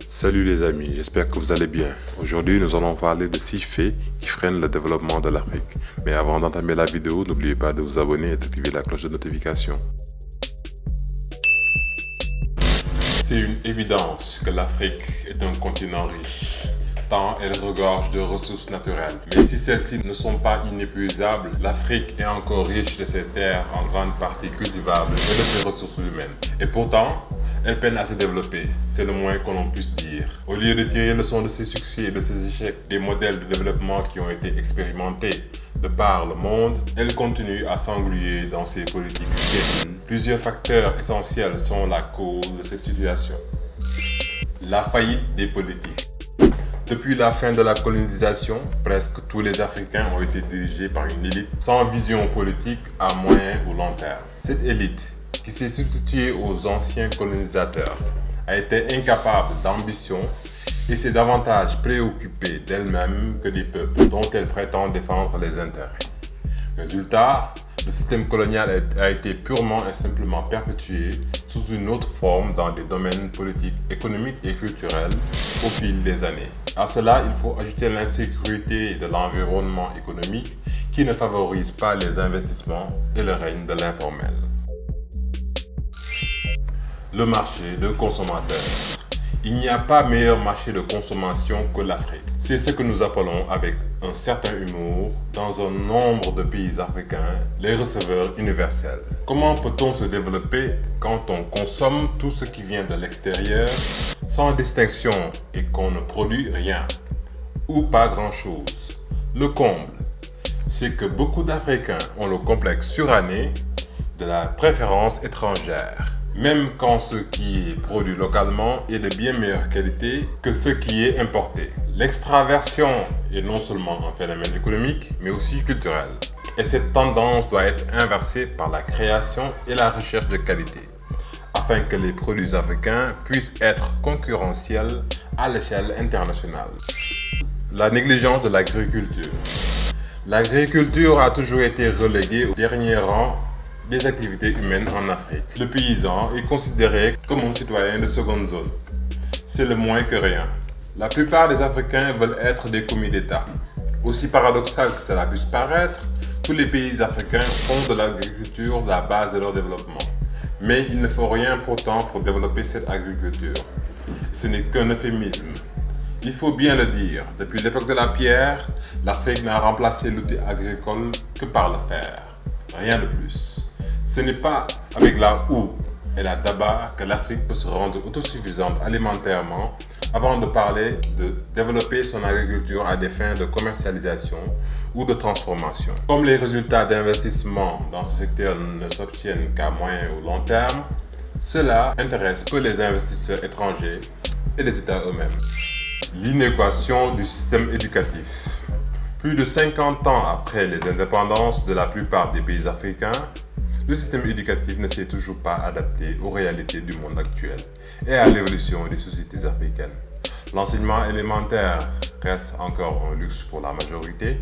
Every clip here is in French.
Salut les amis, j'espère que vous allez bien. Aujourd'hui, nous allons parler de 6 faits qui freinent le développement de l'Afrique. Mais avant d'entamer la vidéo, n'oubliez pas de vous abonner et d'activer la cloche de notification. C'est une évidence que l'Afrique est un continent riche, tant elle regorge de ressources naturelles. Mais si celles-ci ne sont pas inépuisables, l'Afrique est encore riche de ses terres en grande partie cultivables et de ses ressources humaines. Et pourtant, elle peine à se développer, c'est le moins que l'on puisse dire. Au lieu de tirer leçon de ses succès et de ses échecs, des modèles de développement qui ont été expérimentés de par le monde, elle continue à s'engluer dans ses politiques stériles. Plusieurs facteurs essentiels sont la cause de cette situation. La faillite des politiques. Depuis la fin de la colonisation, presque tous les Africains ont été dirigés par une élite sans vision politique à moyen ou long terme. Cette élite, qui s'est substituée aux anciens colonisateurs, a été incapable d'ambition et s'est davantage préoccupée d'elle-même que des peuples dont elle prétend défendre les intérêts. Résultat, le système colonial a été purement et simplement perpétué sous une autre forme dans des domaines politiques, économiques et culturels au fil des années. À cela, il faut ajouter l'insécurité de l'environnement économique qui ne favorise pas les investissements et le règne de l'informel. Le marché de consommateurs. Il n'y a pas meilleur marché de consommation que l'Afrique. C'est ce que nous appelons avec un certain humour, dans un nombre de pays africains, les receveurs universels. Comment peut-on se développer quand on consomme tout ce qui vient de l'extérieur sans distinction et qu'on ne produit rien ou pas grand-chose? Le comble, c'est que beaucoup d'Africains ont le complexe suranné de la préférence étrangère, même quand ce qui est produit localement est de bien meilleure qualité que ce qui est importé. L'extraversion est non seulement un phénomène économique, mais aussi culturel. Et cette tendance doit être inversée par la création et la recherche de qualité, afin que les produits africains puissent être concurrentiels à l'échelle internationale. La négligence de l'agriculture. L'agriculture a toujours été reléguée au dernier rang des activités humaines en Afrique. Le paysan est considéré comme un citoyen de seconde zone. C'est le moins que rien. La plupart des Africains veulent être des commis d'État. Aussi paradoxal que cela puisse paraître, tous les pays africains font de l'agriculture la base de leur développement. Mais il ne faut rien pourtant pour développer cette agriculture. Ce n'est qu'un euphémisme. Il faut bien le dire, depuis l'époque de la pierre, l'Afrique n'a remplacé l'outil agricole que par le fer. Rien de plus. Ce n'est pas avec la houe et la daba que l'Afrique peut se rendre autosuffisante alimentairement avant de parler de développer son agriculture à des fins de commercialisation ou de transformation. Comme les résultats d'investissement dans ce secteur ne s'obtiennent qu'à moyen ou long terme, cela intéresse peu les investisseurs étrangers et les États eux-mêmes. L'inéquation du système éducatif. Plus de 50 ans après les indépendances de la plupart des pays africains, le système éducatif ne s'est toujours pas adapté aux réalités du monde actuel et à l'évolution des sociétés africaines. L'enseignement élémentaire reste encore un luxe pour la majorité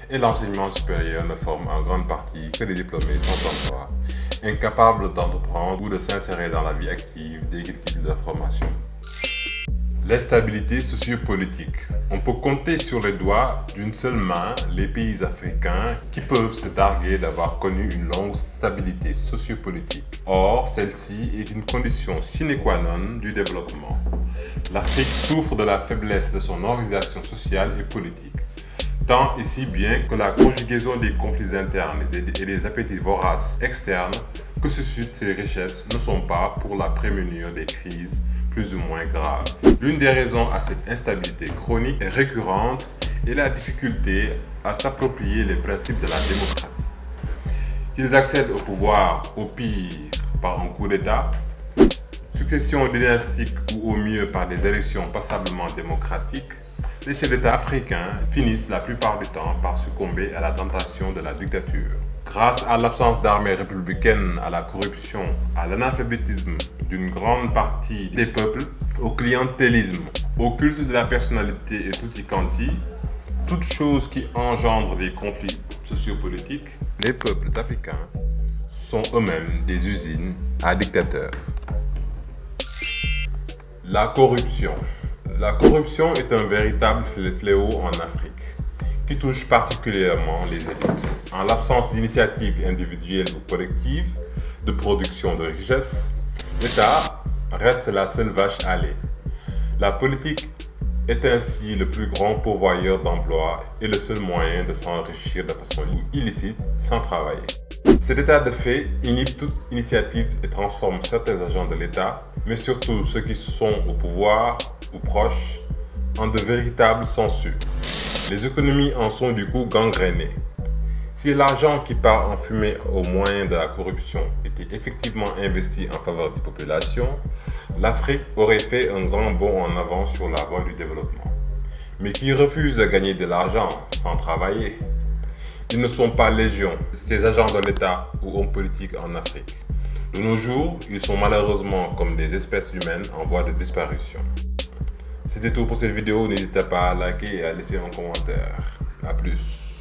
et l'enseignement supérieur ne forme en grande partie que des diplômés sans emploi, incapables d'entreprendre ou de s'insérer dans la vie active des types de formation. L'instabilité sociopolitique. On peut compter sur les doigts d'une seule main les pays africains qui peuvent se targuer d'avoir connu une longue stabilité sociopolitique. Or, celle-ci est une condition sine qua non du développement. L'Afrique souffre de la faiblesse de son organisation sociale et politique, tant et si bien que la conjugaison des conflits internes et des appétits voraces externes que suscitent ces richesses ne sont pas pour la prémunir des crises plus ou moins graves. L'une des raisons à cette instabilité chronique et récurrente est la difficulté à s'approprier les principes de la démocratie. Qu'ils accèdent au pouvoir, au pire par un coup d'État, succession dynastique ou au mieux par des élections passablement démocratiques, les chefs d'État africains finissent la plupart du temps par succomber à la tentation de la dictature. Grâce à l'absence d'armées républicaines, à la corruption, à l'analphabétisme d'une grande partie des peuples, au clientélisme, au culte de la personnalité et tutti quanti, toutes choses qui engendrent des conflits sociopolitiques, les peuples africains sont eux-mêmes des usines à dictateurs. La corruption. La corruption est un véritable fléau en Afrique, qui touche particulièrement les élites. En l'absence d'initiatives individuelles ou collectives de production de richesse, l'État reste la seule vache à lait. La politique est ainsi le plus grand pourvoyeur d'emplois et le seul moyen de s'enrichir de façon illicite sans travailler. Cet état de fait inhibe toute initiative et transforme certains agents de l'État, mais surtout ceux qui sont au pouvoir ou proches, en de véritables censures. Les économies en sont du coup gangrénées. Si l'argent qui part en fumée au moyen de la corruption était effectivement investi en faveur des populations, l'Afrique aurait fait un grand bond en avant sur la voie du développement. Mais qui refuse de gagner de l'argent sans travailler? Ils ne sont pas légion, ces agents de l'État ou hommes politiques en Afrique. De nos jours, ils sont malheureusement comme des espèces humaines en voie de disparition. C'était tout pour cette vidéo, n'hésitez pas à liker et à laisser un commentaire. A plus.